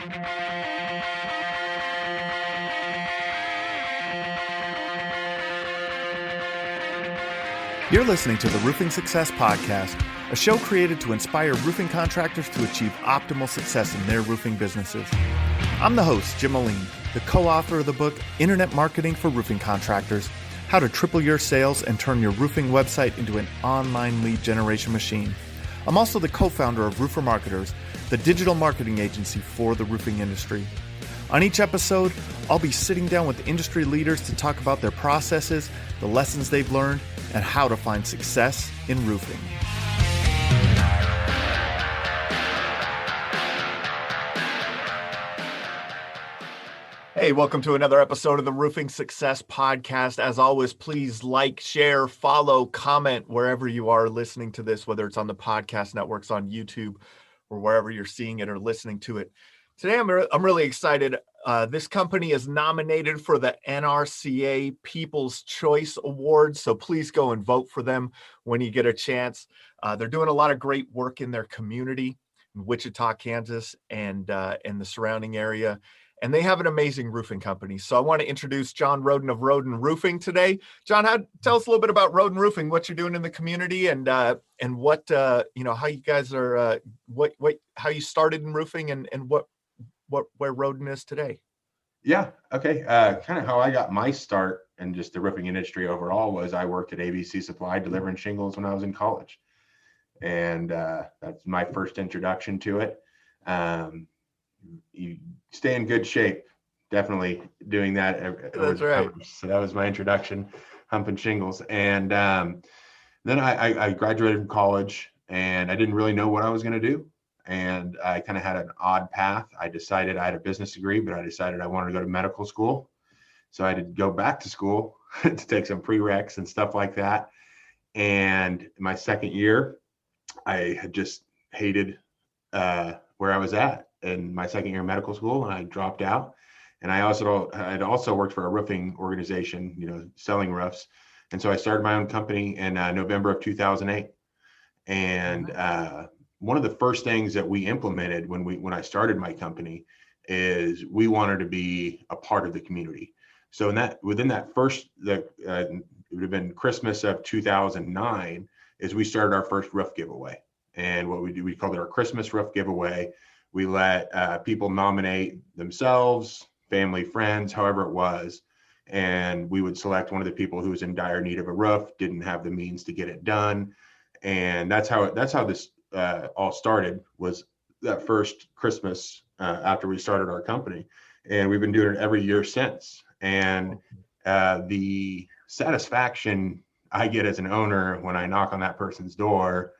You're listening to the Roofing Success Podcast, a show created to inspire roofing contractors to achieve optimal success in their roofing businesses. I'm the host, Jim Moline, the co-author of the book, Internet Marketing for Roofing Contractors, How to Triple Your Sales and Turn Your Roofing Website into an Online Lead Generation Machine. I'm also the co-founder of Roofer Marketers, the digital marketing agency for the roofing industry. On each episode, I'll be sitting down with industry leaders to talk about their processes, the lessons they've learned, and how to find success in roofing. Hey, welcome to another episode of the Roofing Success Podcast. As always, please like, share, follow, comment wherever you are listening to this, whether it's on the podcast networks, on YouTube, or wherever you're seeing it or listening to it. Today, I'm really excited. This company is nominated for the NRCA People's Choice Awards, so please go and vote for them when you get a chance. They're doing a lot of great work in their community in Wichita, Kansas, and the surrounding area. And they have an amazing roofing company. So I want to introduce John Rhoden of Rhoden Roofing today. John, tell us a little bit about Rhoden Roofing, what you're doing in the community, and what how you guys are, how you started in roofing, and where Rhoden is today. Yeah. Okay. Kind of how I got my start in just the roofing industry overall was I worked at ABC Supply delivering shingles when I was in college. And that's my first introduction to it. You stay in good shape. Definitely doing that. That's right. So that was my introduction, humping shingles. And then I graduated from college and I didn't really know what I was going to do. And I kind of had an odd path. I decided I had a business degree, but I decided I wanted to go to medical school. So I had to go back to school to take some prereqs and stuff like that. And my second year, I had just hated where I was at in my second year of medical school, and I dropped out. And I'd also worked for a roofing organization, selling roofs. And so I started my own company in November of 2008. And one of the first things that we implemented when I started my company is we wanted to be a part of the community. So within that first, it would have been Christmas of 2009, is we started our first roof giveaway. And what we do, we called it our Christmas roof giveaway. We let people nominate themselves, family, friends, however it was. And we would select one of the people who was in dire need of a roof, didn't have the means to get it done. And that's how this all started, was that first Christmas after we started our company. And we've been doing it every year since. And the satisfaction I get as an owner when I knock on that person's door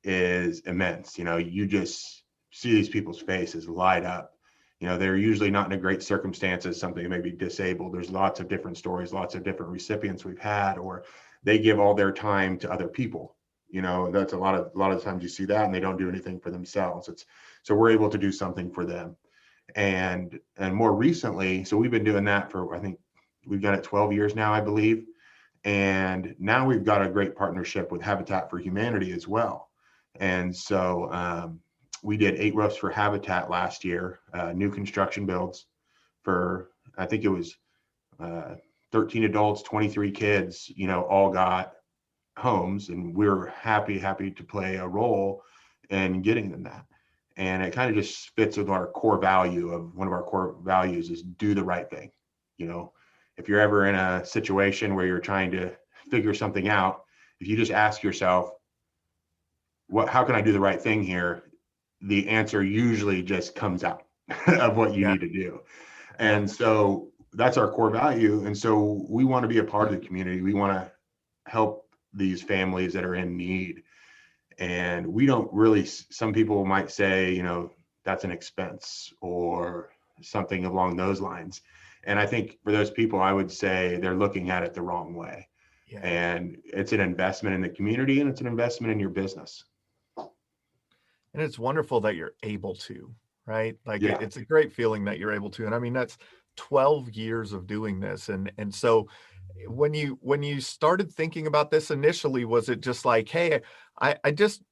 is immense. You just see these people's faces light up. They're usually not in a great circumstances, something may be disabled. There's lots of different stories, lots of different recipients we've had, or they give all their time to other people. That's a lot of times you see that, and they don't do anything for themselves. So we're able to do something for them. And more recently, so we've been doing that for, I think we've done it 12 years now, I believe. And now we've got a great partnership with Habitat for Humanity as well. And so we did 8 roofs for Habitat last year, new construction builds for, I think it was 13 adults, 23 kids, all got homes, and we're happy to play a role in getting them that. And it kind of just fits with our core value. Of one of our core values is do the right thing. If you're ever in a situation where you're trying to figure something out, if you just ask yourself, how can I do the right thing here? The answer usually just comes out of what you need to do. And so that's our core value. And so we want to be a part of the community. We want to help these families that are in need. And we don't really, some people might say, that's an expense or something along those lines. And I think for those people, I would say they're looking at it the wrong way. Yeah. And it's an investment in the community, and it's an investment in your business. And it's wonderful that you're able to, right? It's a great feeling that you're able to. And I mean, that's 12 years of doing this. And so when you started thinking about this initially, was it just like, hey, I just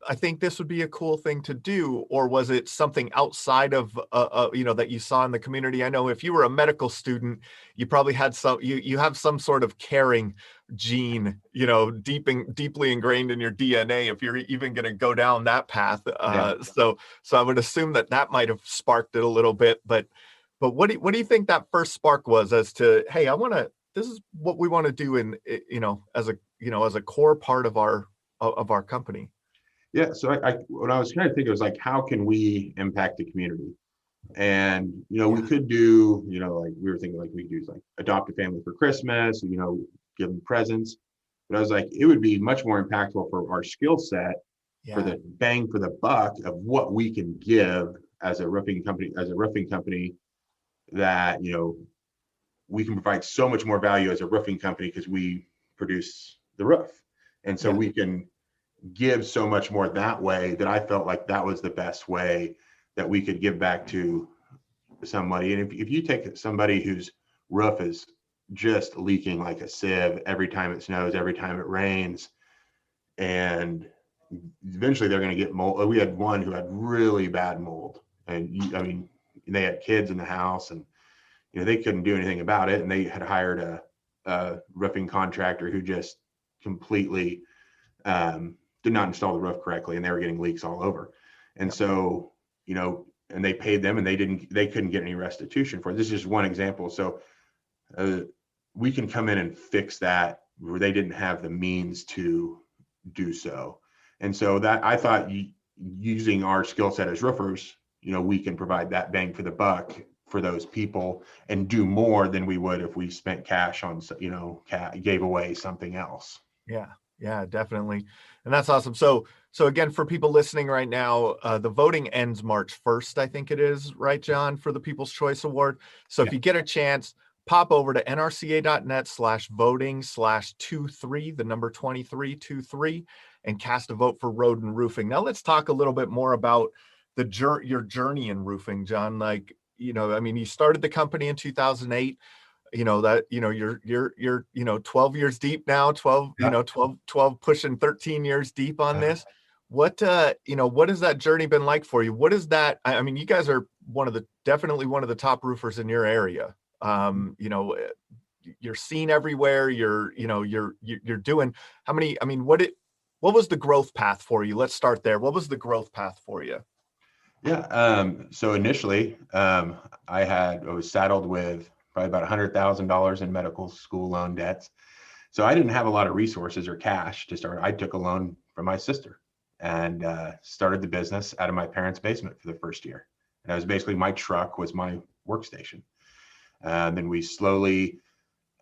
I think this would be a cool thing to do, or was it something outside of that you saw in the community? I know if you were a medical student, you probably had you have some sort of caring gene, deeply ingrained in your DNA if you're even going to go down that path. Yeah. So I would assume that might have sparked it a little bit, but what do you think that first spark was as to, hey, this is what we want to do as a core part of our company. Yeah. So when I was trying to think, it was like, how can we impact the community? And, we Yeah. could do, like we were thinking like we could do like adopt a family for Christmas, give them presents. But I was like, it would be much more impactful for our skill set, for Yeah. the bang for the buck of what we can give as a roofing company that, we can provide so much more value as a roofing company because we produce the roof. And so Yeah. we can give so much more that way, that I felt like that was the best way that we could give back to somebody. And if you take somebody whose roof is just leaking like a sieve every time it snows, every time it rains, and eventually they're going to get mold. We had one who had really bad mold, and I mean, they had kids in the house, and they couldn't do anything about it, and they had hired a roofing contractor who just completely did not install the roof correctly, and they were getting leaks all over. And so, and they paid them, and they couldn't get any restitution for it. This is just one example. So we can come in and fix that where they didn't have the means to do so. And so that, I thought, using our skill set as roofers, we can provide that bang for the buck for those people and do more than we would if we spent cash on, gave away something else. Yeah, definitely. And that's awesome. So again, for people listening right now, the voting ends March 1st, I think it is, right, John, for the People's Choice Award. So if you get a chance, pop over to nrca.net/voting/23, the number 2323, and cast a vote for Rhoden Roofing. Now let's talk a little bit more about your journey in roofing, John. Like, you started the company in 2008. You're 12 years deep now, 12 pushing 13 years deep on this. What has that journey been like for you? What is that? I mean, you guys are definitely one of the top roofers in your area. You're seen everywhere. You're doing what was the growth path for you? Let's start there. What was the growth path for you? Yeah. So initially, I was saddled with probably about $100,000 in medical school loan debts. So I didn't have a lot of resources or cash to start. I took a loan from my sister and started the business out of my parents' basement for the first year. And that was basically, my truck was my workstation. Then we slowly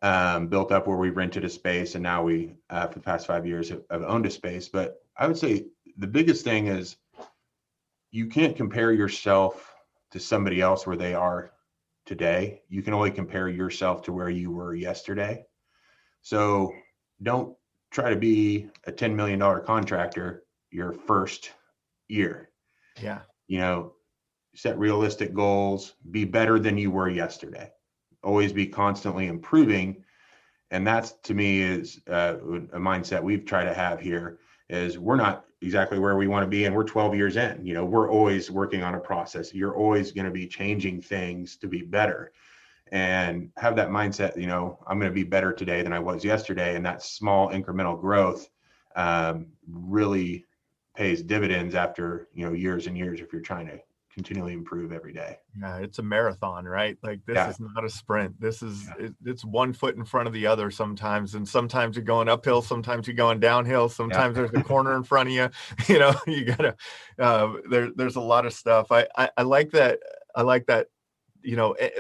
built up where we rented a space, and now we, for the past 5 years, have owned a space. But I would say the biggest thing is, you can't compare yourself to somebody else where they are today. You can only compare yourself to where you were yesterday. So don't try to be a $10 million contractor your first year. Yeah. Set realistic goals, be better than you were yesterday. Always be constantly improving. And that's, to me, is a mindset we've tried to have here, is we're not exactly where we want to be, and we're 12 years in. We're always working on a process. You're always going to be changing things to be better, and have that mindset. I'm going to be better today than I was yesterday, and that small incremental growth really pays dividends after years and years, if you're trying to continually improve every day. Yeah, it's a marathon, right? Like, this is not a sprint. It's 1 foot in front of the other sometimes. And sometimes you're going uphill, sometimes you're going downhill, sometimes there's a corner in front of you. You gotta, there's a lot of stuff. I like that. I like that.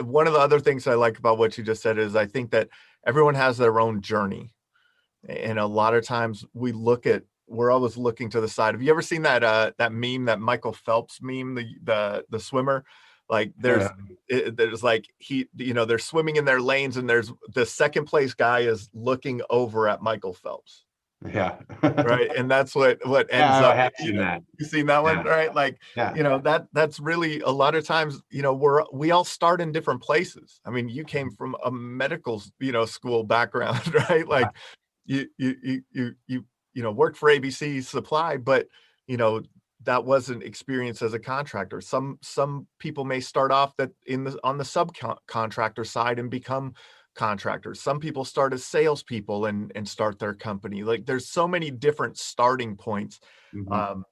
One of the other things I like about what you just said is, I think that everyone has their own journey. And a lot of times we're always looking to the side. Have you ever seen that meme, that Michael Phelps meme, the swimmer? Like, there's like, they're swimming in their lanes, and there's the second place guy is looking over at Michael Phelps. Yeah. Right. And that's what ends I up. have seen that. You seen that one, right? Like, that's really, a lot of times, we all start in different places. I mean, you came from a medical, school background, right? Like, you worked for ABC Supply, but you know, that wasn't experience as a contractor. Some people may start off that on the subcontractor side and become contractors. Some people start as salespeople and start their company. Like there's so many different starting points. Mhm. Um,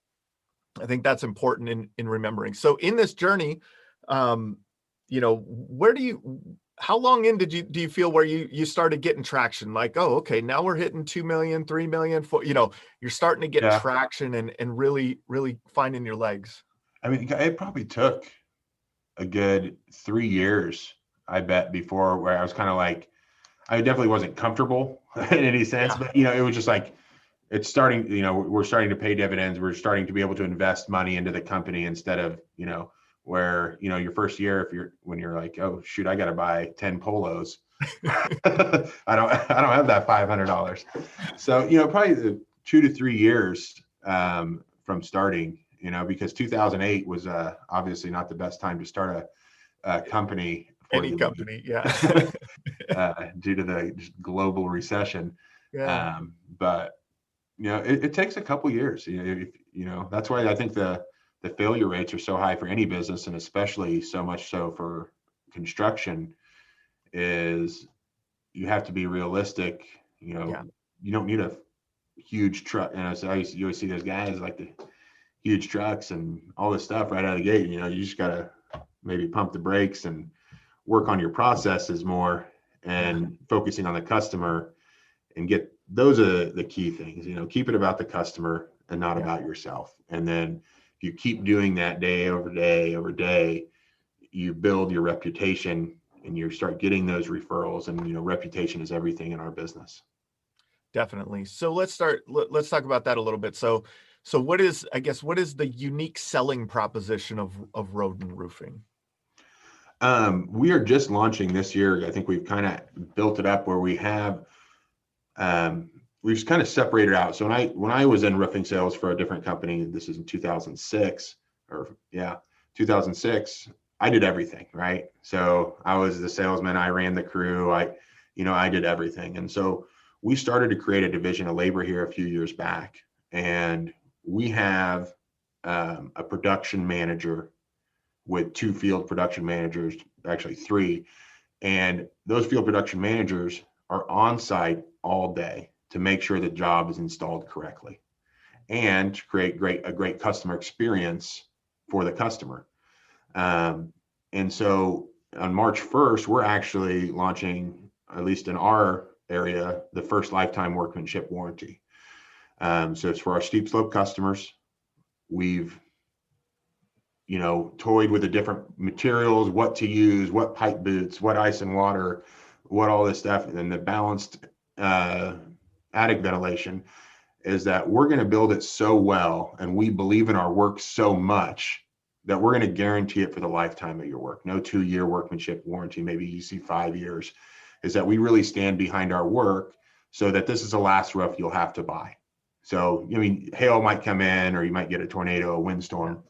I think that's important in remembering. So in this journey, um, where how long in do you feel where you started getting traction? Like, oh, okay, now we're hitting 2 million, 3 million, you're starting to get Yeah. traction and really, really finding your legs. I mean, it probably took a good 3 years, I bet, before where I was kind of like, I definitely wasn't comfortable in any sense, Yeah. but it was just like, it's starting, we're starting to pay dividends. We're starting to be able to invest money into the company instead of, where, your first year, when you're like, oh shoot, I got to buy 10 polos. I don't have that $500. So, probably the 2 to 3 years from starting, because 2008 was obviously not the best time to start a company for Any the company. Yeah. due to the global recession. Yeah. But it takes a couple years. That's why I think the failure rates are so high for any business, and especially so much so for construction. Is you have to be realistic. Yeah. You don't need a huge truck. So you always see those guys like the huge trucks and all this stuff right out of the gate. You just gotta maybe pump the brakes and work on your processes more Yeah. and focusing on the customer and get those are the key things. Keep it about the customer and not Yeah. about yourself. And then if you keep doing that day over day over day, you build your reputation and you start getting those referrals. And reputation is everything in our business. Definitely. So let's talk about that a little bit. So what is the unique selling proposition of Rhoden Roofing? We are just launching this year. I think we've kind of built it up where um, we've kind of separated out. So when I was in roofing sales for a different company, this is in 2006 2006, I did everything, right? So I was the salesman, I ran the crew, I did everything. And so we started to create a division of labor here a few years back. And we have a production manager with 2 field production managers, actually 3. And those field production managers are on site all day to make sure the job is installed correctly and to create a great customer experience for the customer. And so on March 1st, we're actually launching, at least in our area, the first lifetime workmanship warranty. So it's for our steep slope customers. We've toyed with the different materials, what to use, what pipe boots, what ice and water, what all this stuff, and then the balanced attic ventilation is that we're going to build it so well, and we believe in our work so much that we're going to guarantee it for the lifetime of your work. No 2-year workmanship warranty, maybe you see 5 years, is that we really stand behind our work so that this is the last roof you'll have to buy. So, hail might come in, or you might get a tornado, a windstorm,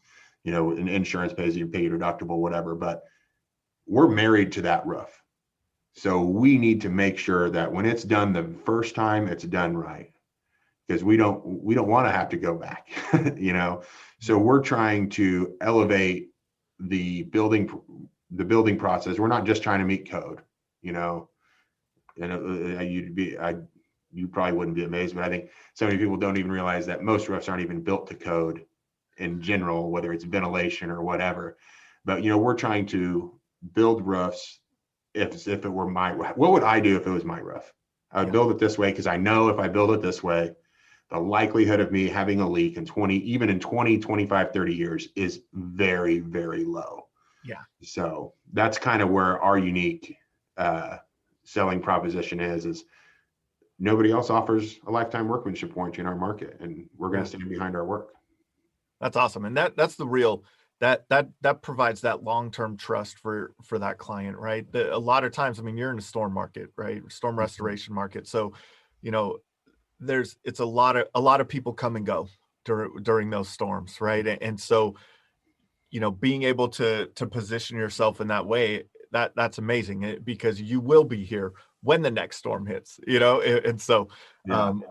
and insurance pays you, pay your deductible, whatever, but we're married to that roof. So we need to make sure that when it's done the first time, it's done right, because we don't want to have to go back. So we're trying to elevate the building process. We're not just trying to meet code, and you probably wouldn't be amazed, but I think so many people don't even realize that most roofs aren't even built to code in general, whether it's ventilation or whatever. But we're trying to build roofs. If it were what would I do if it was my roof? I would build it this way, because I know if I build it this way, the likelihood of me having a leak in 20, 25, 30 years is very, very low. Yeah. So that's kind of where our unique selling proposition is nobody else offers a lifetime workmanship warranty in our market, and we're going to stand behind our work. That's awesome. And that's the real, that provides that long-term trust for that client, right? A lot of times, you're in a storm market, right? Storm restoration market. So, it's a lot of people come and go during those storms, right? And so, being able to position yourself in that way, that's amazing, because you will be here when the next storm hits, you know, and so,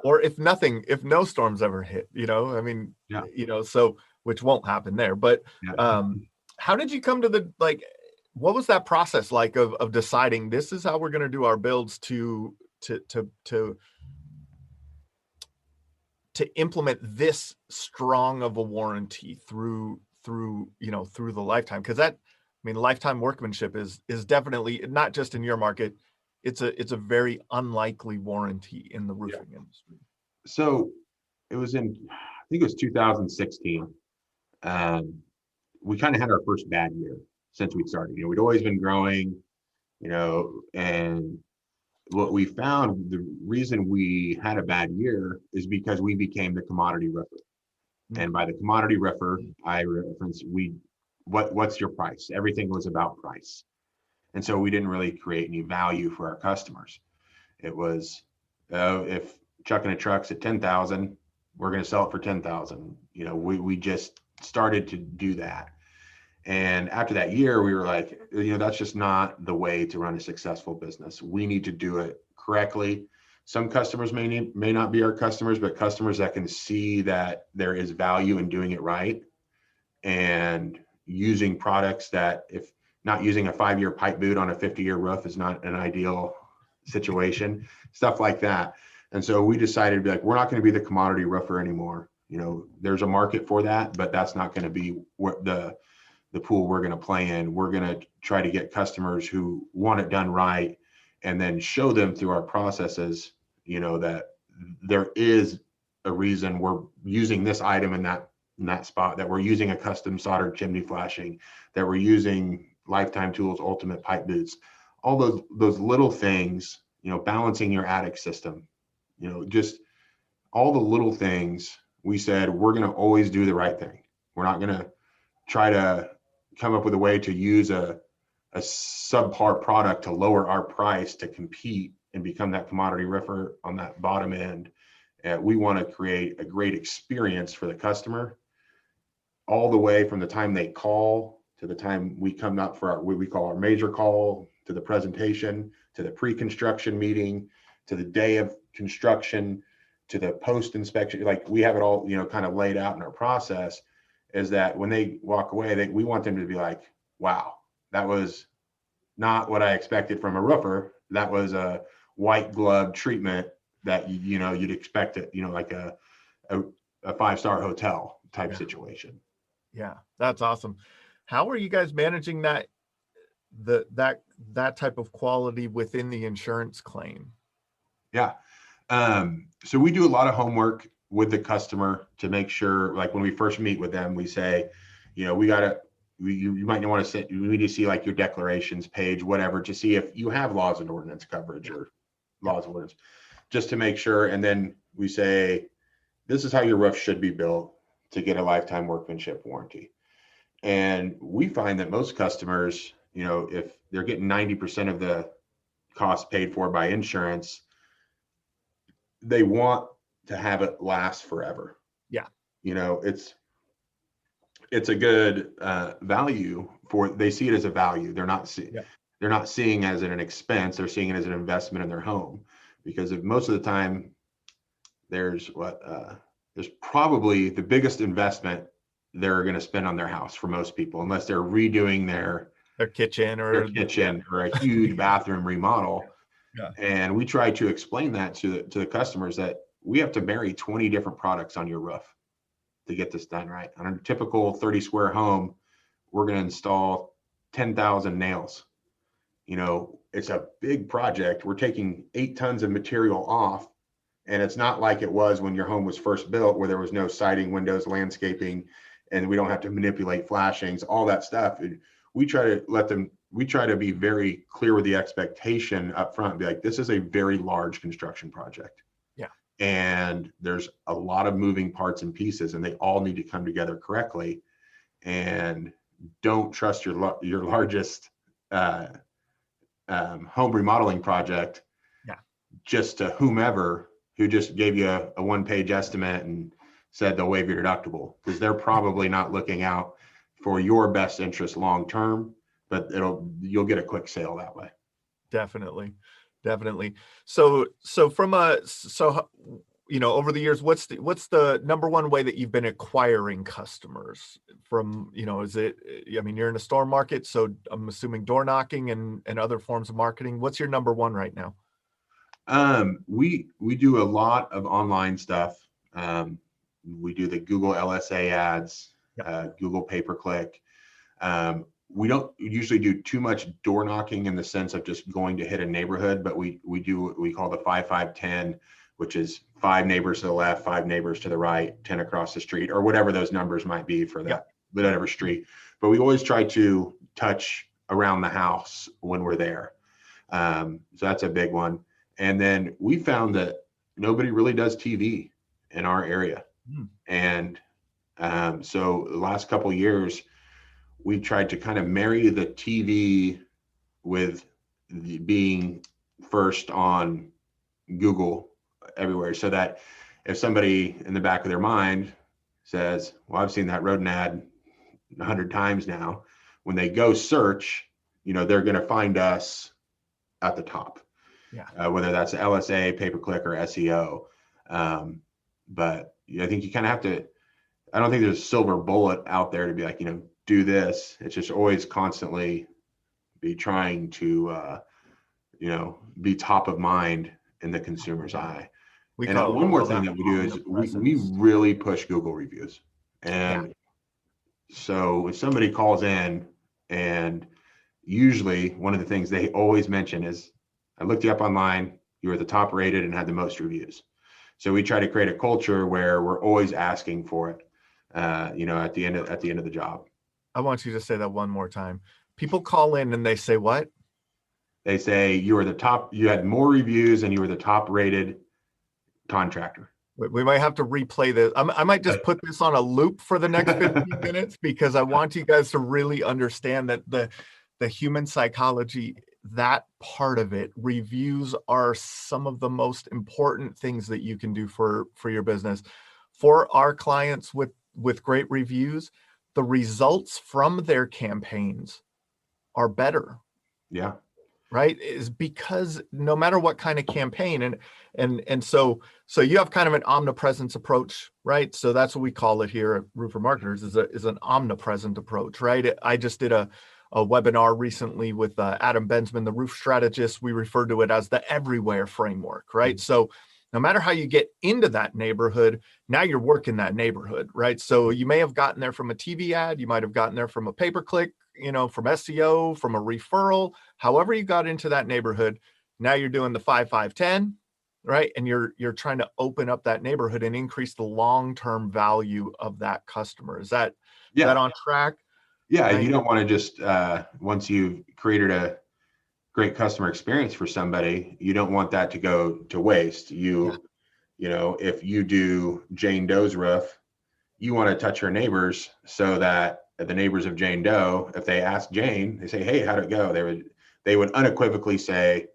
or if no storms ever hit, you know, I mean, Yeah. you know, so, which won't happen there, but, Yeah. how did you come to the, like, what was that process like of deciding this is how we're going to do our builds to implement this strong of a warranty through you know, through the lifetime? Because that, I mean, lifetime workmanship is definitely not just in your market. It's a very unlikely warranty in the roofing industry. So it was I think it was 2016. Um, we kind of had our first bad year since we started. You know, we'd always been growing, you know, and what we found, the reason we had a bad year is because we became the commodity roofer. And by the commodity roofer, I reference what's your price? Everything was about price. And so we didn't really create any value for our customers. It was, if Chuck and a truck's at 10,000, we're going to sell it for 10,000. You know, we just started to do that. And after that year, we were like, you know, that's just not the way to run a successful business. We need to do it correctly. Some customers may not be our customers, but customers that can see that there is value in doing it right and using products that, if not using a 5-year pipe boot on a 50-year roof is not an ideal situation, stuff like that. And so we decided to be like, we're not going to be the commodity roofer anymore. You know, there's a market for that, but that's not going to be what the pool we're going to play in. We're going to try to get customers who want it done right, and then show them through our processes, you know, that there is a reason we're using this item in that spot, that we're using a custom soldered chimney flashing, that we're using Lifetime Tools ultimate pipe boots, all those little things, you know, balancing your attic system, you know, just all the little things. We said, we're going to always do the right thing. We're not going to try to come up with a way to use a subpar product to lower our price to compete and become that commodity roofer on that bottom end. We want to create a great experience for the customer, all the way from the time they call to the time we come up for what we call our major call, to the presentation, to the pre-construction meeting, to the day of construction, to the post-inspection. Like, we have it all, you know, kind of laid out in our process, is that when they walk away, we want them to be like, wow, that was not what I expected from a roofer. That was a white glove treatment that, you know, you'd expect it, you know, like a 5-star hotel type situation. Yeah, that's awesome. How are you guys managing that type of quality within the insurance claim? Yeah. So we do a lot of homework with the customer to make sure, like, when we first meet with them, we say, you know, you might want to we need to see like your declarations page, whatever, to see if you have laws and ordinance coverage or laws and ordinance, just to make sure. And then we say, this is how your roof should be built to get a lifetime workmanship warranty. And we find that most customers, you know, if they're getting 90% of the cost paid for by insurance, they want to have it last forever. Yeah. You know, it's a good value they see it as a value. They're not seeing it as an expense. They're seeing it as an investment in their home, because if most of the time there's probably the biggest investment they're going to spend on their house for most people, unless they're redoing their kitchen or a huge bathroom remodel. Yeah. And we try to explain that to the customers, that we have to marry 20 different products on your roof to get this done right. On a typical 30 square home, we're going to install 10,000 nails. You know, it's a big project. We're taking 8 tons of material off. And it's not like it was when your home was first built, where there was no siding, windows, landscaping, and we don't have to manipulate flashings, all that stuff. We try to be very clear with the expectation up front, be like, this is a very large construction project. Yeah. And there's a lot of moving parts and pieces, and they all need to come together correctly. And don't trust your largest home remodeling project just to whomever who just gave you a 1-page estimate and said they'll waive your deductible, because they're probably not looking out for your best interest long term, but you'll get a quick sale that way. Definitely. Definitely. So over the years, what's the number one way that you've been acquiring customers from, is it, I mean, you're in a store market, so I'm assuming door knocking and other forms of marketing. What's your number one right now? We do a lot of online stuff. We do the Google LSA ads, Google pay-per-click. We don't usually do too much door knocking in the sense of just going to hit a neighborhood, but we do what we call the 5-5-10, which is 5 neighbors to the left, 5 neighbors to the right, 10 across the street, or whatever those numbers might be for that, whatever street. But we always try to touch around the house when we're there. So that's a big one. And then we found that nobody really does TV in our area. And so the last couple of years, we tried to kind of marry the TV with being first on Google everywhere, so that if somebody in the back of their mind says, well, I've seen that Rhoden ad 100 times now, when they go search, they're going to find us at the top. Whether that's LSA, pay-per-click, or SEO. But I think you kind of have to, I don't think there's a silver bullet out there to be like, do this. It's just always constantly be trying to, be top of mind in the consumer's eye. And one more thing that we do is we really push Google reviews. And so if somebody calls in, and usually one of the things they always mention is, I looked you up online, you were the top rated and had the most reviews. So we try to create a culture where we're always asking for it, at the end of the job. I want you to say that one more time. People call in and they say what? They say you were the top, you had more reviews and you were the top rated contractor. We might have to replay this. I might just put this on a loop for the next 15 minutes, because I want you guys to really understand that the human psychology, that part of it, reviews are some of the most important things that you can do for your business. For our clients with great reviews, the results from their campaigns are better. Yeah. Right? Is because no matter what kind of campaign, and so you have kind of an omnipresence approach, right? So that's what we call it here at Roofer Marketers, is an omnipresent approach, right? I just did a webinar recently with Adam Bensman, the roof strategist. We refer to it as the everywhere framework, right? So no matter how you get into that neighborhood, now you're working that neighborhood, right? So you may have gotten there from a TV ad, you might have gotten there from a pay-per-click, from SEO, from a referral, however you got into that neighborhood. Now you're doing the 5-5-10, right? And you're trying to open up that neighborhood and increase the long-term value of that customer. Is that on track? Yeah, right? You don't want to just once you've created a great customer experience for somebody, you don't want that to go to waste. If you do Jane Doe's roof, you want to touch her neighbors so that the neighbors of Jane Doe, if they ask Jane, they say, hey, how'd it go? They would unequivocally say,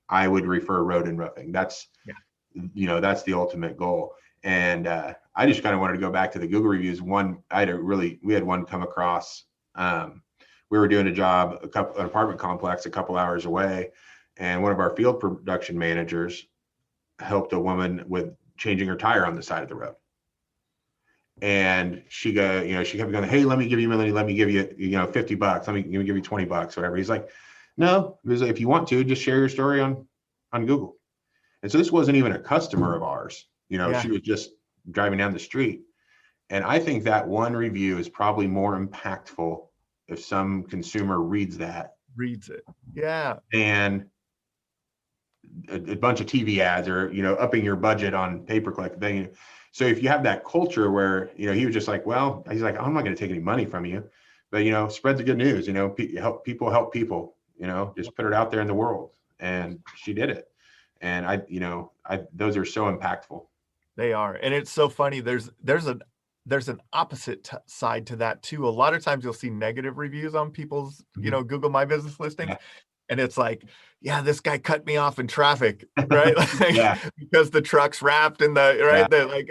I would refer Rhoden Roofing. That's the ultimate goal. And I just kind of wanted to go back to the Google reviews. We had one come across. We were doing a job, an apartment complex a couple hours away, and one of our field production managers helped a woman with changing her tire on the side of the road. And she kept going, hey, let me give you $50, let me give you $20, whatever. He's like, no, if you want to, just share your story on Google. And so this wasn't even a customer of ours. She was just driving down the street. And I think that one review is probably more impactful if some consumer reads it. Yeah. And a bunch of TV ads, or, upping your budget on pay-per-click thing. So if you have that culture where, he was just like, he's like, I'm not going to take any money from you, but, spread the good news, help people, just put it out there in the world. And she did it. And those are so impactful. They are. And it's so funny. There's an opposite side to that too. A lot of times you'll see negative reviews on people's, Google My Business listings. Yeah. And it's like, this guy cut me off in traffic, right? Because the truck's wrapped in they're like,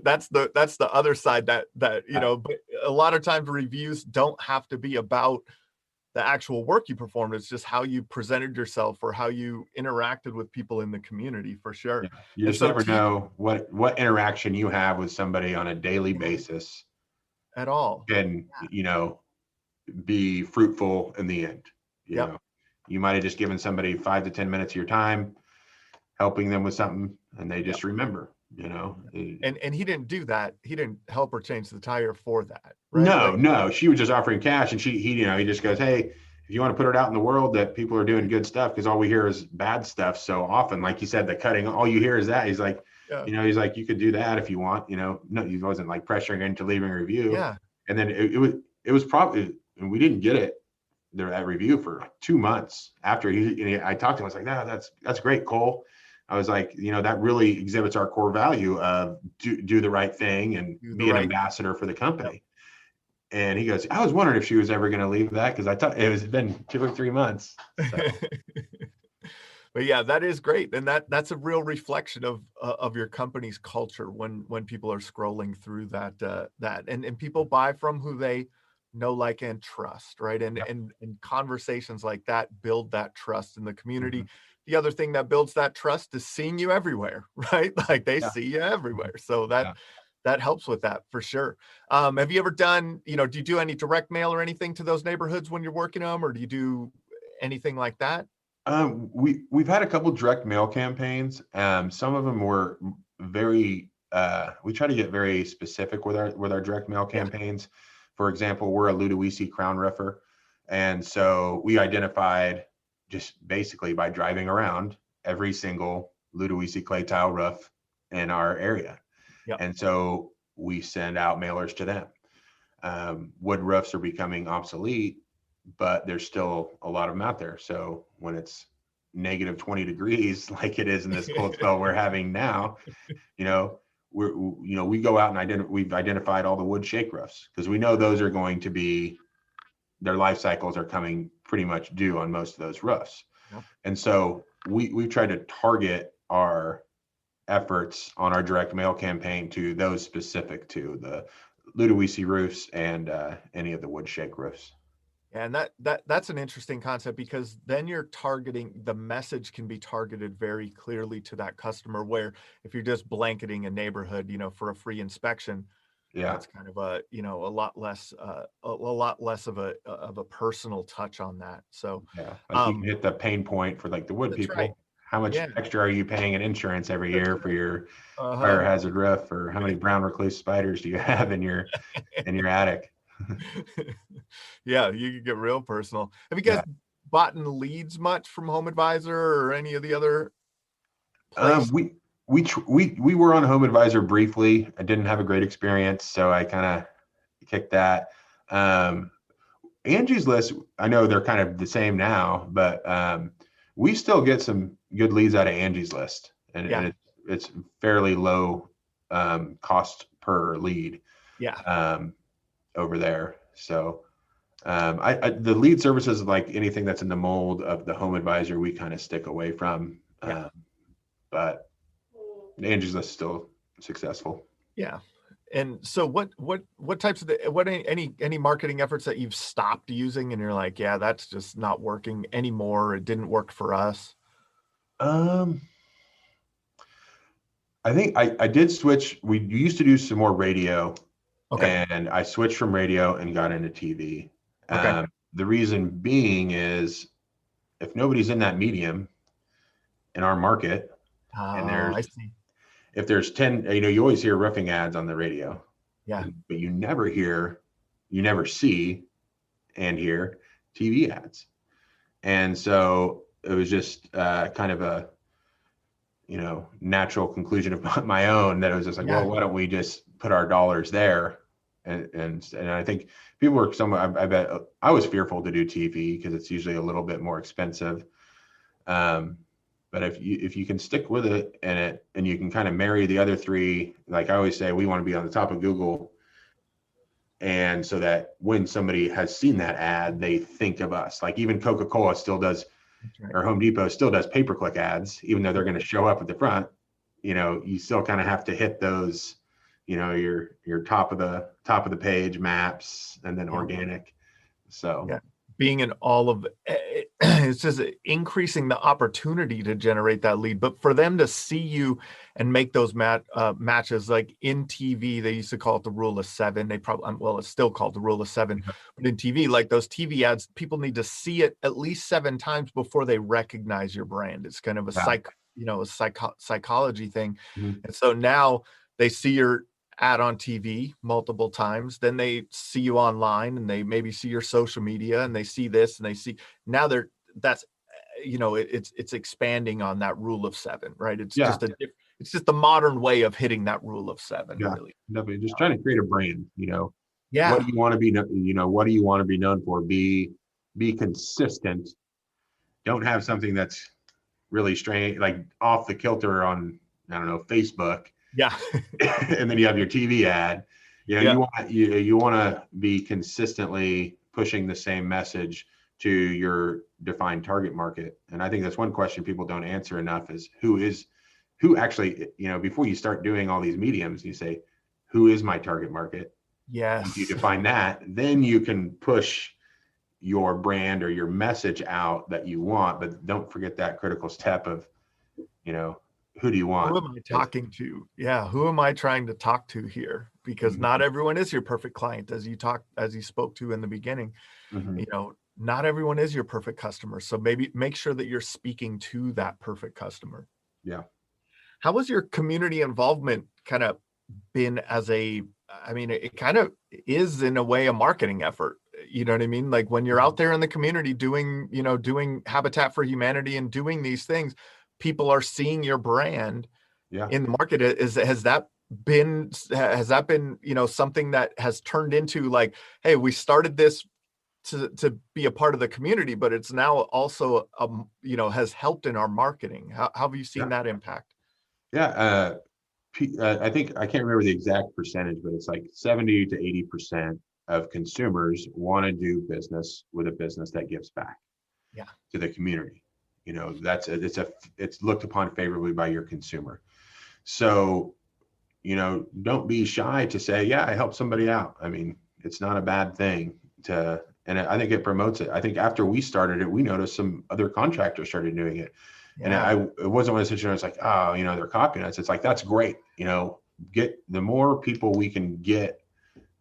that's the other side that but a lot of times reviews don't have to be about the actual work you performed. It's just how you presented yourself or how you interacted with people in the community, for sure. Yeah. You And just so never know what interaction you have with somebody on a daily basis at all. can, be fruitful in the end. You Yep. know, you might have just given somebody 5 to 10 minutes of your time, helping them with something, and they Yep. just remember, And he didn't do that. He didn't help her change the tire for that, right? No, Like, no, she was just offering cash, and he just goes, hey, if you want to put it out in the world that people are doing good stuff, because all we hear is bad stuff so often. Like you said, the cutting, all you hear is that. He's like, yeah, you could do that if you want. No, he wasn't like pressuring into leaving a review. yeah, And then it was probably, and we didn't get that review for 2 months after I talked to him. I was like, no, that's great, Cole. I was like, that really exhibits our core value of do the right thing and do the be an right. ambassador for the Yep. company. And he goes, I was wondering if she was ever going to leave that, because I thought it been 2 or 3 months. So But yeah, that is great, and that's a real reflection of your company's culture when people are scrolling through that and people buy from who they know, like, and trust, right? And yep. and conversations like that build that trust in the community. Mm-hmm. The other thing that builds that trust is seeing you everywhere, right? Like, they Yeah. see you everywhere, so that Yeah. that helps with that, for sure. Have you ever done, do you do any direct mail or anything to those neighborhoods when you're working them, or do you do anything like that? We've had a couple direct mail campaigns. Some of them were very. We try to get very specific with our direct mail Yeah. campaigns. For example, we're a Ludwig crown roofer, and so we identified, just basically by driving around, every single Ludwig clay tile roof in our area, Yep. and so we send out mailers to them. Wood roofs are becoming obsolete, but there's still a lot of them out there. So when it's negative 20 degrees, like it is in this cold spell we're having now, you know, we go out and we've identified all the wood shake roofs, because we know those are going to be, their life cycles are coming pretty much due on most of those roofs. Yep. And so we've tried to target our efforts on our direct mail campaign to those specific to the Ludwig roofs and any of the wood shake roofs. And that's an interesting concept, because then you're targeting, the message can be targeted very clearly to that customer, where if you're just blanketing a neighborhood, for a free inspection, Yeah. that's kind of a lot less of a personal touch on that. So Yeah. Like you can hit the pain point for like the wood that's right. people. How much Yeah. extra are you paying in insurance every That's year for your uh-huh. fire hazard roof, or how many brown recluse spiders do you have in your attic? Yeah, you can get real personal. Have you guys Yeah. bought in leads much from Home Advisor or any of the other places? We were on Home Advisor briefly. I didn't have a great experience, so I kind of kicked that. Angie's List, I know they're kind of the same now, but we still get some good leads out of Angie's List, and, Yeah. and it's fairly low cost per lead Yeah. over there. So the lead services, like anything that's in the mold of the Home Advisor, we kind of stick away from. Yeah. But Angie's List is still successful. Yeah. And so what types of any marketing efforts that you've stopped using and you're like, yeah, that's just not working anymore. It didn't work for us. I think I did switch. We used to do some more radio, Okay. and I switched from radio and got into TV. Okay. The reason being is, if nobody's in that medium in our market, and I see. if there's 10, you always hear roofing ads on the radio, Yeah. but you never see and hear TV ads. And so it was just kind of a, natural conclusion of my own, that it was just like, Yeah. well, why don't we just put our dollars there? And I think people were somewhat, I bet I was fearful to do TV because it's usually a little bit more expensive. But if you can stick with it and you can kind of marry the other three, like I always say, we want to be on the top of Google. And so that when somebody has seen that ad, they think of us. Like even Coca-Cola still does, Right. or Home Depot still does pay-per-click ads, even though they're going to show up at the front. You still kind of have to hit those, your top of the page maps, and then organic. So yeah, being in all of it's just increasing the opportunity to generate that lead. But for them to see you and make those matches, like in TV, they used to call it the rule of seven. They probably, well, it's still called the rule of seven, but in TV, like those TV ads, people need to see it at least 7 times before they recognize your brand. It's kind of a psychology thing. Mhm. And so now they see your ad on TV multiple times, then they see you online, and they maybe see your social media, and they see this, and they see now that's it's expanding on that rule of seven, right? It's Yeah. It's just the modern way of hitting that rule of seven, Yeah. really. Definitely. Just trying to create a brand, Yeah. what do you want to be, what do you want to be known for? Be consistent. Don't have something that's really strange, like off the kilter on, I don't know, Facebook. Yeah. And then you have your TV ad. You want to be consistently pushing the same message to your defined target market. And I think that's one question people don't answer enough is who actually, before you start doing all these mediums, you say, who is my target market? Yes. Once you define that, then you can push your brand or your message out that you want, but don't forget that critical step of, who do you want? Who am I talking to? Yeah. Who am I trying to talk to here? Because Mhm. not everyone is your perfect client, as you spoke to in the beginning. Mhm. Not everyone is your perfect customer. So maybe make sure that you're speaking to that perfect customer. Yeah. How was your community involvement kind of been it kind of is in a way a marketing effort. You know what I mean? Like when you're out there in the community doing Habitat for Humanity and doing these things, people are seeing your brand Yeah. in the market. Has that been, something that has turned into like, hey, we started this to be a part of the community, but it's now also, has helped in our marketing. How have you seen that impact? Yeah. I think I can't remember the exact percentage, but it's like 70 to 80% of consumers want to do business with a business that gives back to the community. It's looked upon favorably by your consumer. So, don't be shy to say, yeah, I helped somebody out. I mean, it's not a bad thing and I think it promotes it. I think after we started it, we noticed some other contractors started doing it. Yeah. And it wasn't one of the situations like, oh, they're copying us. It's like, that's great. Get the more people we can get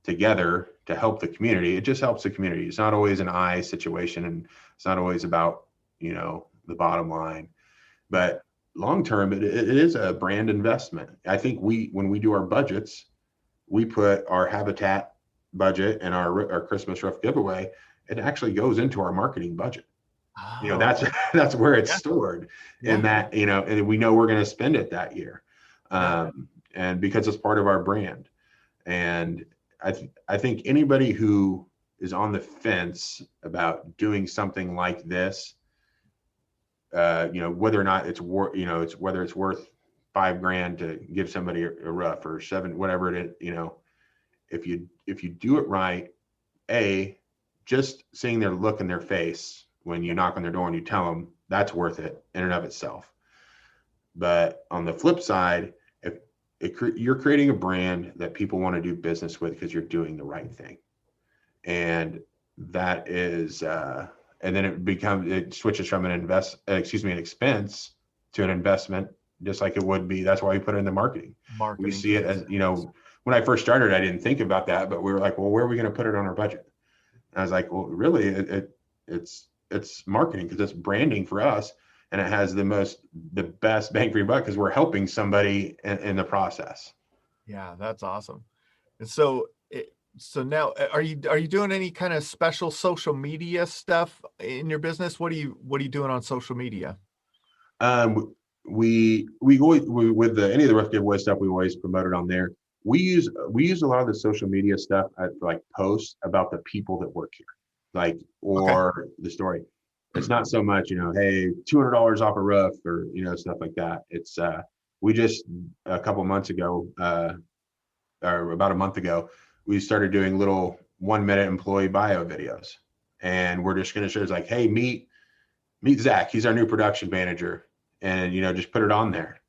together to help the community, it just helps the community. It's not always an I situation, and it's not always about, the bottom line, but long term, it is a brand investment. I think when we do our budgets, we put our Habitat budget and our Christmas roof giveaway, it actually goes into our marketing budget. That's Oh, that's where it's stored in yeah. that, and we know we're going to spend it that year. And because it's part of our brand. And I think anybody who is on the fence about doing something like this, whether or not it's worth, whether it's worth $5,000 to give somebody a roof or seven, whatever it is, if you do it right, just seeing their look in their face when you knock on their door and you tell them, that's worth it in and of itself. But on the flip side, you're creating a brand that people want to do business with because you're doing the right thing, and that is, and then it switches from an expense to an investment, just like it would be. That's why we put it in the marketing. We see it as, when I first started, I didn't think about that, but we were like, well, where are we going to put it on our budget? And I was like, well, really, it's marketing, because it's branding for us, and it has the best bang for your buck because we're helping somebody in the process. Yeah, that's awesome. And so now are you doing any kind of special social media stuff in your business? What are you doing on social media? We always, with any of the rough giveaway stuff, we always promote it on there. We use a lot of the social media stuff at like posts about the people that work here, or the story. It's not so much, hey, $200 off a roof, or stuff like that. It's we just a couple months ago, or about a month ago, we started doing little 1-minute employee bio videos, and we're just going to show, it's like, hey, meet Zach. He's our new production manager, and just put it on there,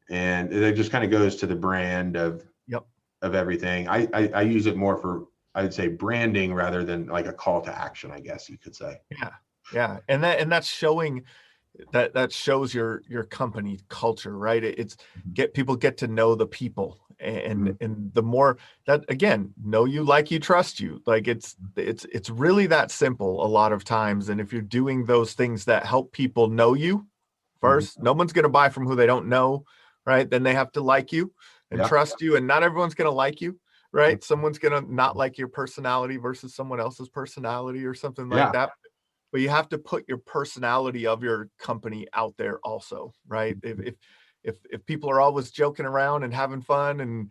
and it just kind of goes to the brand of everything. I use it more for I'd say branding rather than like a call to action, I guess you could say. Yeah. And that's showing that shows your company culture, right? It's people get to know the people, Mm-hmm. and the more that, again, know you, like you, trust you, like it's really that simple a lot of times. And if you're doing those things that help people know you Mm-hmm. first, no one's going to buy from who they don't know, right? Then they have to like you and Yeah. trust you, and not everyone's going to like you, right? Someone's going to not like your personality versus someone else's personality or something like Yeah. that. But you have to put your personality of your company out there also, right? If people are always joking around and having fun, and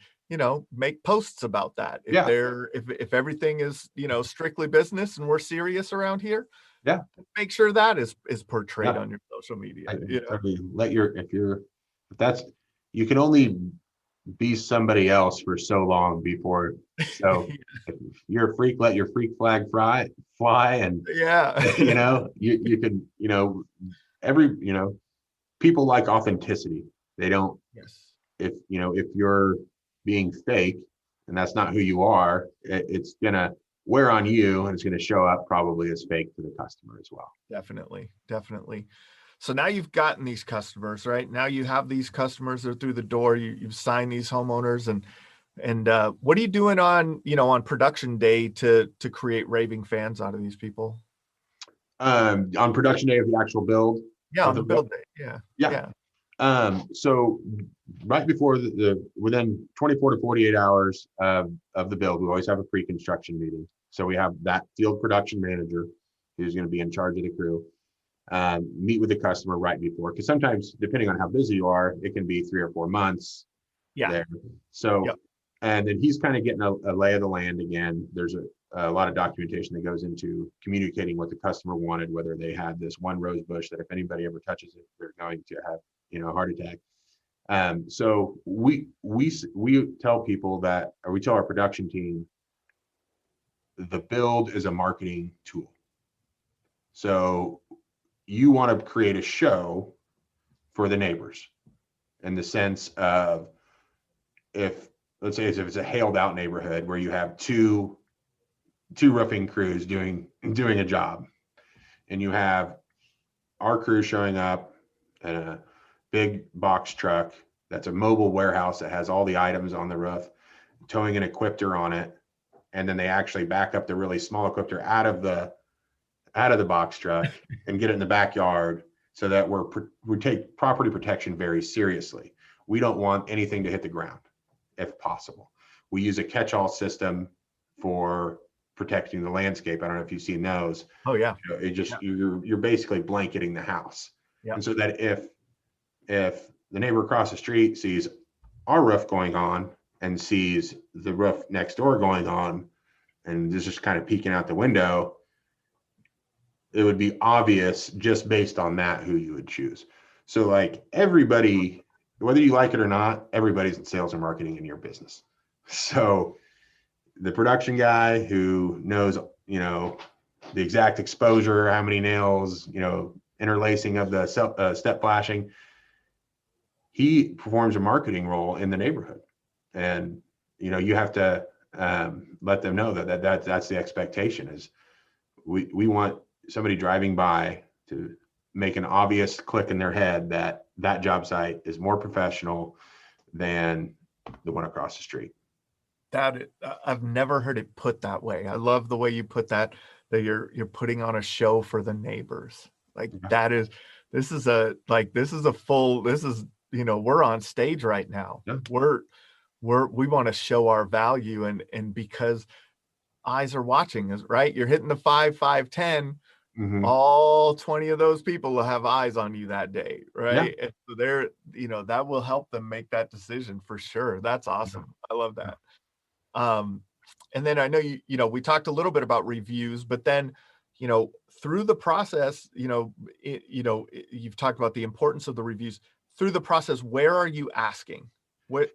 make posts about that. Yeah. If everything is strictly business and we're serious around here, Yeah. make sure that is portrayed Yeah. on your social media. I mean, if that's, you can only be somebody else for so long before. So if you're a freak, let your freak flag fly. And, Yeah. you can, people like authenticity. They don't, Yes. if you're being fake and that's not who you are, it's going to wear on you, and it's going to show up probably as fake to the customer as well. Definitely. So now you've gotten these customers, right? Now you have these customers that are through the door. You've signed these homeowners, and what are you doing on production day to create raving fans out of these people? On production day of the actual build Yeah, of on the the roof. build day. Yeah. Yeah. Yeah. So right before within 24 to 48 hours of the build, we always have a pre-construction meeting. So we have that field production manager who's going to be in charge of the crew, meet with the customer right before, because sometimes depending on how busy you are, it can be 3 or 4 months Yeah. there. So, Yep. and then he's kind of getting a lay of the land again. There's a lot of documentation that goes into communicating what the customer wanted, whether they had this one rose bush that if anybody ever touches it, they're going to have, a heart attack. So we tell people that, or we tell our production team, the build is a marketing tool. So you want to create a show for the neighbors, in the sense of, let's say if it's a hailed out neighborhood where you have two roofing crews doing a job, and you have our crew showing up in a big box truck that's a mobile warehouse that has all the items on the roof, towing an equipter on it, and then they actually back up the really small equipter out of the box truck and get it in the backyard, so that we take property protection very seriously. We don't want anything to hit the ground if possible. We use a catch-all system for protecting the landscape. I don't know if you've seen those. Oh yeah. It just, you're basically blanketing the house. Yeah. And so that if the neighbor across the street sees our roof going on and sees the roof next door going on, and this is kind of peeking out the window, it would be obvious just based on that who you would choose. So like everybody, whether you like it or not, everybody's in sales and marketing in your business. So the production guy who knows, the exact exposure, how many nails, interlacing of the step flashing, he performs a marketing role in the neighborhood. And, you have to let them know that's the expectation. Is we want somebody driving by to make an obvious click in their head that job site is more professional than the one across the street. I've never heard it put that way. I love the way you put that you're putting on a show for the neighbors. Like this is a full, we're on stage right now. Yeah. We want to show our value, and because eyes are watching us, right? You're hitting the 5, 5, 10. Mm-hmm. All 20 of those people will have eyes on you that day, right? Yeah. And so they're, that will help them make that decision for sure. That's awesome. Yeah. I love that. And then I know we talked a little bit about reviews, but then, through the process, you've talked about the importance of the reviews. Through the process, where are you asking? What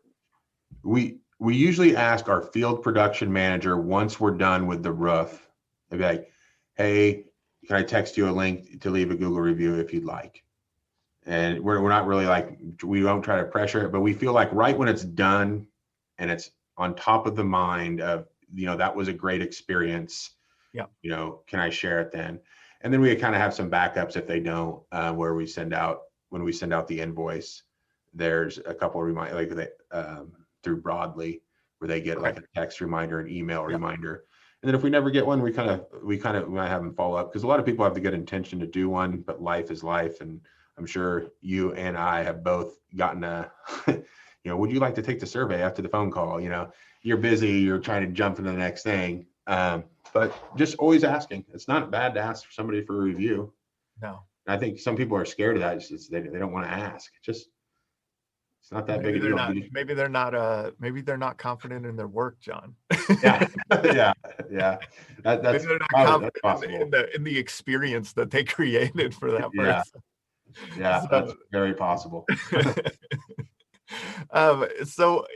we usually ask our field production manager once we're done with the roof. They'd be like, "Hey, can I text you a link to leave a Google review if you'd like?" And we're not really like, we don't try to pressure it, but we feel like right when it's done and it's on top of the mind of that was a great experience. Yeah. Can I share it then? And then we kind of have some backups if they don't, where when we send out the invoice, there's a couple of through Broadly, where they get like a text reminder, an email reminder. And then if we never get one, we kind of might have them follow up, because a lot of people have the good intention to do one, but life is life. And I'm sure you and I have both gotten would you like to take the survey after the phone call? You're busy, you're trying to jump into the next thing. But just always asking. It's not bad to ask for somebody for a review. No. I think some people are scared of that. They don't want to ask. It's not that big a deal. Maybe they're not confident in their work, John. Yeah. That's they're not confident confident in the experience that they created for that person. Yeah, so, that's very possible. So,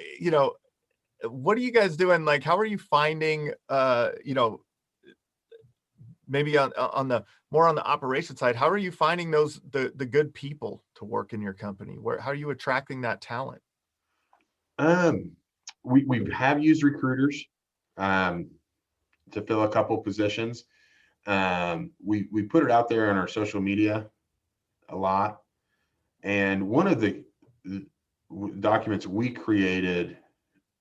what are you guys doing? Like, how are you finding, maybe on the more on the operation side, how are you finding the good people to work in your company? How are you attracting that talent? We have used recruiters to fill a couple positions. We put it out there on our social media a lot, and one of the documents we created,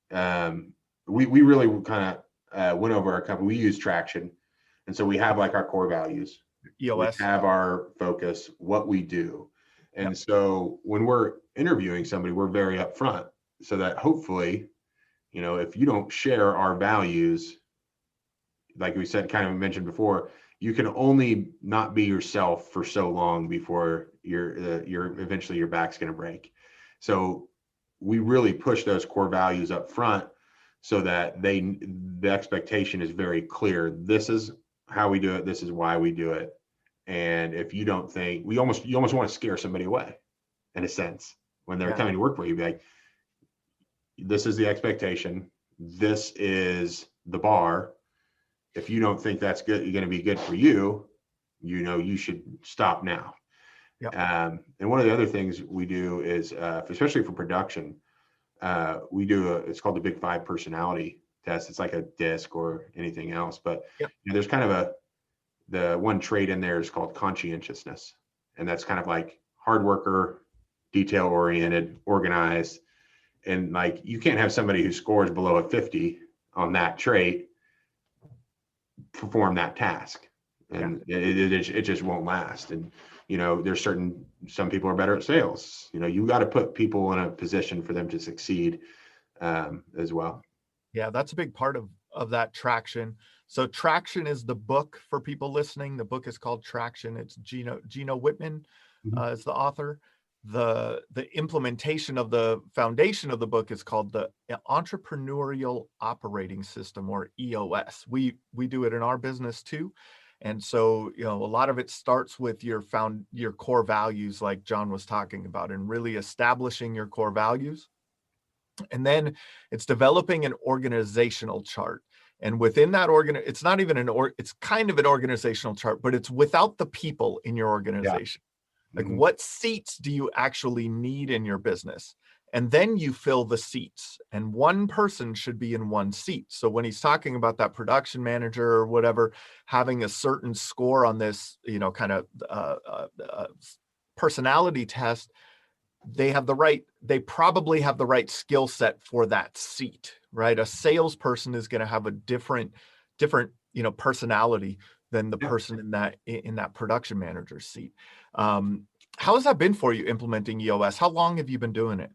we really kind of went over our company. We use Traction. And so we have like our core values, EOS. We have our focus, what we do. And so when we're interviewing somebody, we're very upfront, so that hopefully, if you don't share our values, like we said, kind of mentioned before, you can only not be yourself for so long before eventually your back's going to break. So we really push those core values up front, so that the expectation is very clear. This is how we do it. This is why we do it. And if you don't think, you almost want to scare somebody away, in a sense, when they're coming to work for you. Be like, this is the expectation. This is the bar. If you don't think that's good, you're going to be good for you, you should stop now. Yep. And one of the other things we do is, especially for production, we do it's called the Big Five personality test. It's like a DISC or anything else, but there's kind of the one trait in there is called conscientiousness. And that's kind of like hard worker, detail oriented, organized. And like, you can't have somebody who scores below a 50 on that trait perform that task. And it just won't last. And, there's some people are better at sales. You got to put people in a position for them to succeed as well. Yeah, that's a big part of that Traction. So Traction is the book for people listening. The book is called Traction. It's Gino Whitman is the author. The implementation of the foundation of the book is called the Entrepreneurial Operating System, or EOS. We do it in our business too. And so, a lot of it starts with your core values, like John was talking about, and really establishing your core values. And then it's developing an organizational chart. And within that it's not even it's kind of an organizational chart, but it's without the people in your organization. Yeah. Like, what seats do you actually need in your business? And then you fill the seats, and one person should be in one seat. So when he's talking about that production manager or whatever, having a certain score on this, kind of personality test, they probably have the right skill set for that seat, right? A salesperson is going to have a different, personality than the person in that production manager seat. How has that been for you implementing EOS? How long have you been doing it?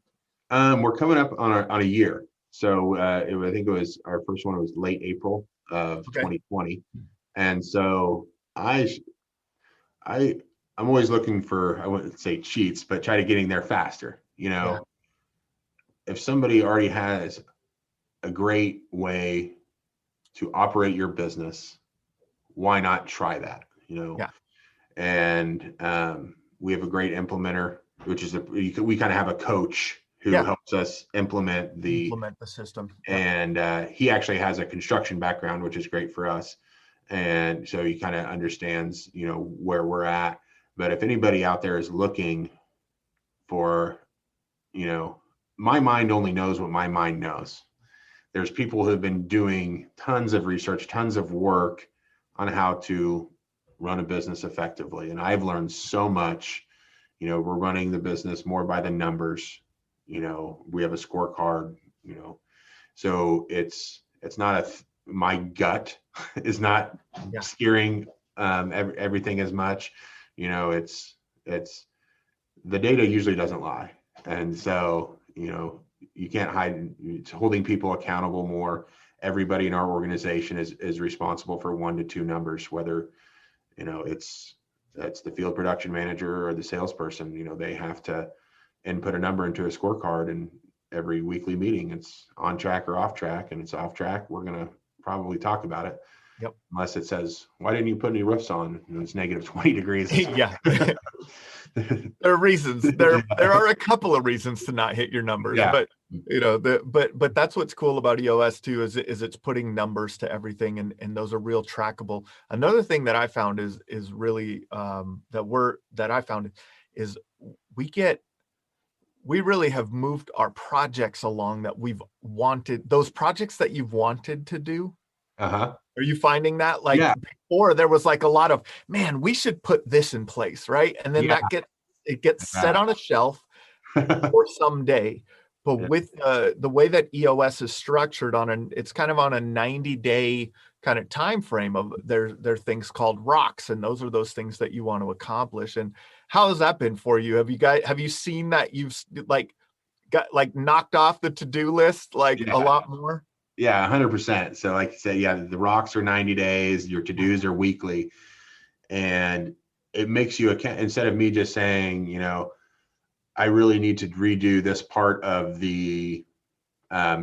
We're coming up on a year. So I think it was our first one. It was late April of 2020, and so I'm always looking for, I wouldn't say cheats, but try to getting there faster. If somebody already has a great way to operate your business, why not try that? And we have a great implementer, which is we kind of have a coach who helps us implement the system. And he actually has a construction background, which is great for us. And so he kind of understands, where we're at. But if anybody out there is looking for, my mind only knows what my mind knows. there's people who have been doing tons of research, tons of work on how to run a business effectively. And I've learned so much. We're running the business more by the numbers. We have a scorecard, so it's not my gut is not steering everything as much. It's the data usually doesn't lie. And so, you can't hide. It's holding people accountable more. Everybody in our organization is responsible for 1 to 2 numbers, whether, that's the field production manager or the salesperson. They have to input a number into a scorecard, and every weekly meeting, it's on track or off track, and it's off track. We're going to probably talk about it. Yep. Unless it says, why didn't you put any roofs on? It's negative 20 degrees. Yeah. There are reasons. There are a couple of reasons to not hit your numbers, but but that's what's cool about EOS too, is it's putting numbers to everything, and those are real trackable. Another thing that I found is really that I found is we really have moved our projects along that we've wanted, those projects that you've wanted to do. Uh-huh. Are you finding that? Before there was like a lot of, man, we should put this in place, right? And then it gets set on a shelf for someday. But with the way that EOS is structured it's kind of on a 90-day kind of time frame of there are things called rocks, and those are those things that you want to accomplish. And how has that been for you? Have you seen that you've got knocked off the to-do list a lot more? Yeah, 100%. So like you said, the rocks are 90 days, your to-dos are weekly, and it makes you instead of me just saying, I really need to redo this part of the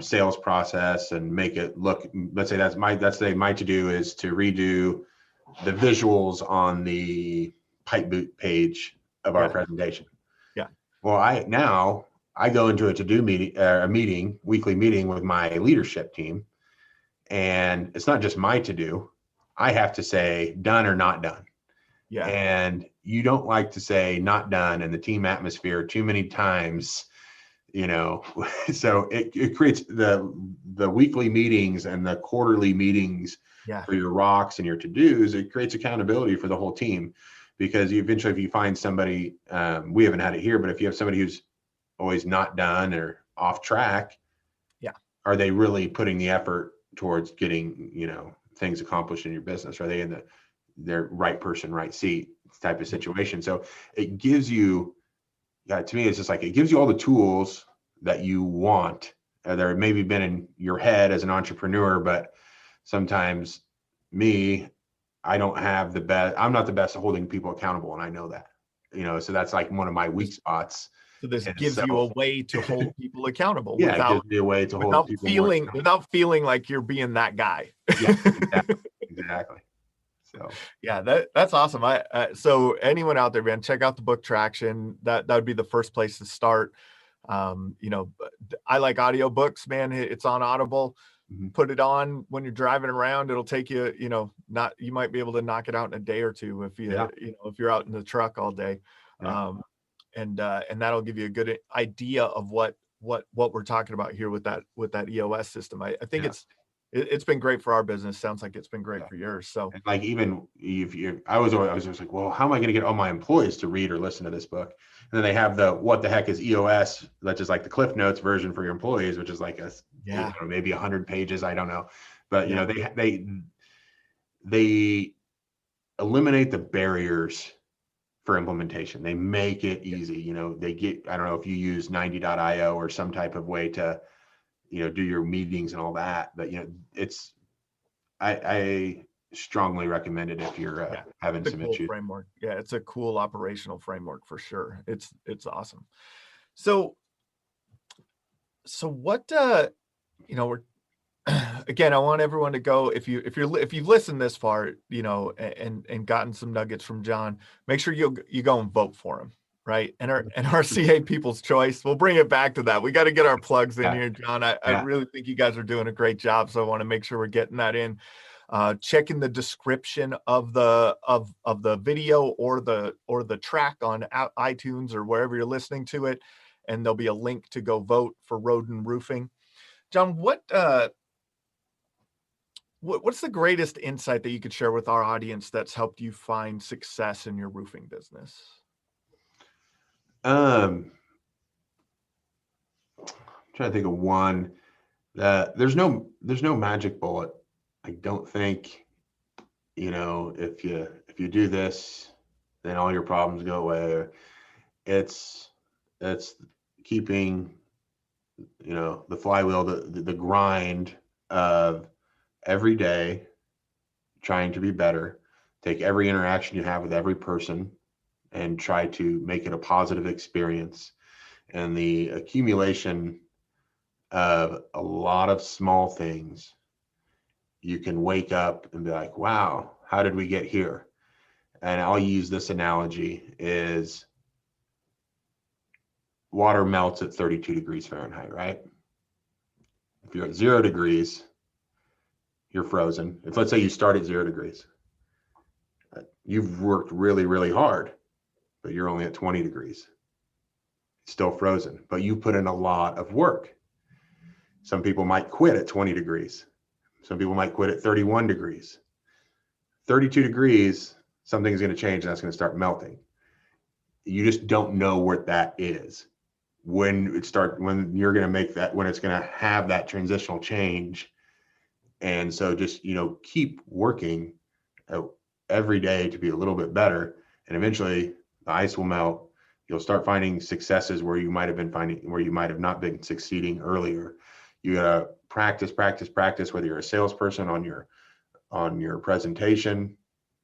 sales process and make it look, let's say my to-do is to redo the visuals on the pipe boot page of our presentation. Yeah. Well, I go into a to-do meeting, weekly meeting with my leadership team, and it's not just my to-do. I have to say done or not done. Yeah. And you don't like to say not done in the team atmosphere too many times, so it creates the weekly meetings and the quarterly meetings for your rocks and your to-dos. It creates accountability for the whole team, because eventually if you find somebody, we haven't had it here, but if you have somebody who's always not done or off track, are they really putting the effort towards getting things accomplished in your business? Are they in their right person, right seat type of situation? So it gives you, to me, it's just like it gives you all the tools that you want. There maybe been in your head as an entrepreneur, but sometimes I don't have the best. I'm not the best at holding people accountable, and I know that. So that's like one of my weak spots. So this gives you a way to hold people accountable. It gives you a way to hold people without feeling like you're being that guy. Yeah, exactly. So that's awesome. So anyone out there, man, check out the book Traction. That would be the first place to start. I like audiobooks, man. It's on Audible. Mm-hmm. Put it on when you're driving around. It'll take you, you might be able to knock it out in a day or two if if you're out in the truck all day. Yeah. And that'll give you a good idea of what we're talking about here with that EOS system. I think it's been great for our business. Sounds like it's been great for yours. So, and like, even if I was just like, well, how am I going to get all my employees to read or listen to this book? And then they have what the heck is EOS? That's just like the Cliff Notes version for your employees, which is like maybe 100 pages. I don't know, but they eliminate the barriers for implementation. They make it easy. I don't know if you use 90.io or some type of way to do your meetings and all that, but I strongly recommend it if you're having some issues. Framework. Yeah, it's a cool operational framework for sure. It's awesome. So what we're again, I want everyone to go, if you've listened this far, and gotten some nuggets from John, make sure you go and vote for him. Right. And our CA People's Choice. We'll bring it back to that. We got to get our plugs in here, John. I really think you guys are doing a great job. So I want to make sure we're getting that in. Check in the description of the video or the track on iTunes or wherever you're listening to it. And there'll be a link to go vote for Rhoden Roofing. John, what What's the greatest insight that you could share with our audience that's helped you find success in your roofing business? I'm trying to think of one that there's no magic bullet. I don't think, if you do this, then all your problems go away. It's keeping, the flywheel, the grind of every day trying to be better. Take every interaction you have with every person and try to make it a positive experience. And the accumulation of a lot of small things, you can wake up and be like, wow, how did we get here? And I'll use this analogy is water melts at 32 degrees Fahrenheit, right? If you're at 0 degrees, you're frozen. If let's say you start at 0 degrees, you've worked really, really hard, but you're only at 20 degrees. It's still frozen, but you put in a lot of work. Some people might quit at 20 degrees. Some people might quit at 31 degrees. 32 degrees, something's going to change and that's going to start melting. You just don't know what that is. When you're going to make that, when it's going to have that transitional change. And so just, keep working every day to be a little bit better. And eventually the ice will melt. You'll start finding successes where you might have not been succeeding earlier. You gotta practice, whether you're a salesperson on your presentation,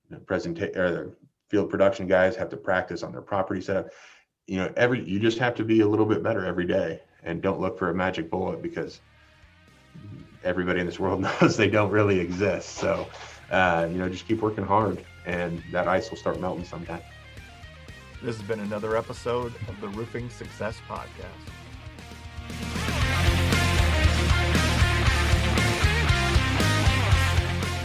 the field production guys have to practice on their property setup. You just have to be a little bit better every day, and don't look for a magic bullet because everybody in this world knows they don't really exist. So, just keep working hard and that ice will start melting sometime. This has been another episode of the Roofing Success Podcast.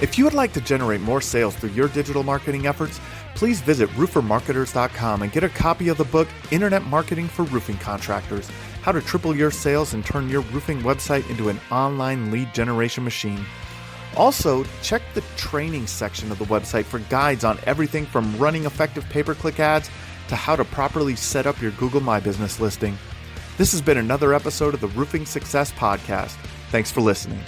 If you would like to generate more sales through your digital marketing efforts, please visit roofermarketers.com and get a copy of the book, Internet Marketing for Roofing Contractors, How to Triple Your Sales and Turn Your Roofing Website into an Online Lead Generation Machine. Also, check the training section of the website for guides on everything from running effective pay-per-click ads to how to properly set up your Google My Business listing. This has been another episode of the Roofing Success Podcast. Thanks for listening.